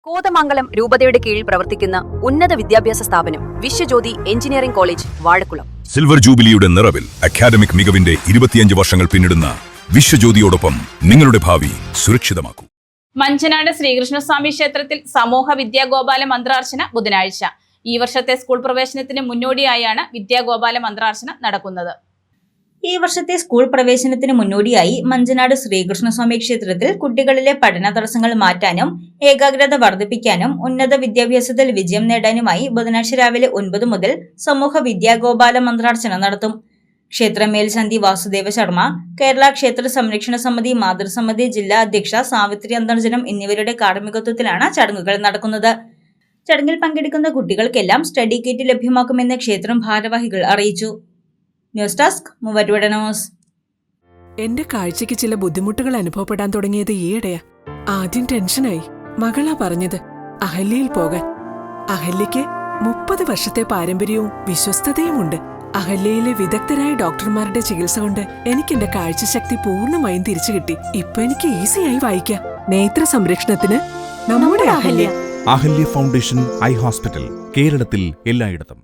കോതമംഗലം രൂപതയുടെ കീഴിൽ പ്രവർത്തിക്കുന്ന ഉന്നത വിദ്യാഭ്യാസ സ്ഥാപനം Vishwajyothi engineering college Vazhakulam. Silver ജൂബിലിയുടെ നിറവിൽ അക്കാദമിക് മികവിന്റെ 25 വർഷങ്ങൾ പിന്നിടുന്ന വിശ്വജ്യോതിയോടൊപ്പം നിങ്ങളുടെ ഭാവി സുരക്ഷിതമാക്കൂ. മഞ്ചനാട് ശ്രീകൃഷ്ണസ്വാമി ക്ഷേത്രത്തിൽ സമൂഹ വിദ്യാഗോപാല മന്ത്രാർച്ചന ബുധനാഴ്ച. ഈ വർഷത്തെ സ്കൂൾ പ്രവേശനത്തിന് മുന്നോടിയായാണ് വിദ്യാഗോപാല മന്ത്രാർച്ചന നടക്കുന്നത്. ഈ വർഷത്തെ സ്കൂൾ പ്രവേശനത്തിന് മുന്നോടിയായി മഞ്ചനാട് ശ്രീകൃഷ്ണസ്വാമി ക്ഷേത്രത്തിൽ കുട്ടികളിലെ പഠന തടസ്സങ്ങൾ മാറ്റാനും ഏകാഗ്രത വർദ്ധിപ്പിക്കാനും ഉന്നത വിദ്യാഭ്യാസത്തിൽ വിജയം നേടാനുമായി ബുധനാഴ്ച രാവിലെ 9 മുതൽ സമൂഹ വിദ്യാഗോപാല മന്ത്രാർച്ചന നടത്തും. ക്ഷേത്ര മേൽശാന്തി വാസുദേവ ശർമ്മ, കേരള ക്ഷേത്ര സംരക്ഷണ സമിതി മാതൃസമിതി ജില്ലാ അധ്യക്ഷ സാവിത്രി അന്തർജനം എന്നിവരുടെ കാർമ്മികത്വത്തിലാണ് ചടങ്ങുകൾ നടക്കുന്നത്. ചടങ്ങിൽ പങ്കെടുക്കുന്ന കുട്ടികൾക്കെല്ലാം സ്റ്റഡി കിറ്റ് ലഭ്യമാക്കുമെന്ന് ക്ഷേത്രം ഭാരവാഹികൾ അറിയിച്ചു. News desk Muvattupuzha news. എന്റെ കാഴ്ചയ്ക്ക് ചില ബുദ്ധിമുട്ടുകൾ അനുഭവപ്പെടാൻ തുടങ്ങിയത് ഈയിടെയാ. ആദ്യം ടെൻഷനായി. മകളാ പറഞ്ഞത് അഹല്യയിൽ പോകാൻ. അഹല്യയ്ക്ക് 30 വർഷത്തെ പാരമ്പര്യവും വിശ്വസ്തതയുമുണ്ട്. അഹല്യയിലെ വിദഗ്ധരായ ഡോക്ടർമാരുടെ ചികിത്സ കൊണ്ട് എനിക്ക് എന്റെ കാഴ്ചശക്തി പൂർണ്ണമായും തിരിച്ചു കിട്ടി. ഇപ്പൊ എനിക്ക് ഈസിയായി വായിക്കാം. നേത്ര സംരക്ഷണത്തിന് നമ്മുടെ Ahalya. Ahalya foundation eye hospital, കേരളത്തിൽ എല്ലായിടത്തും.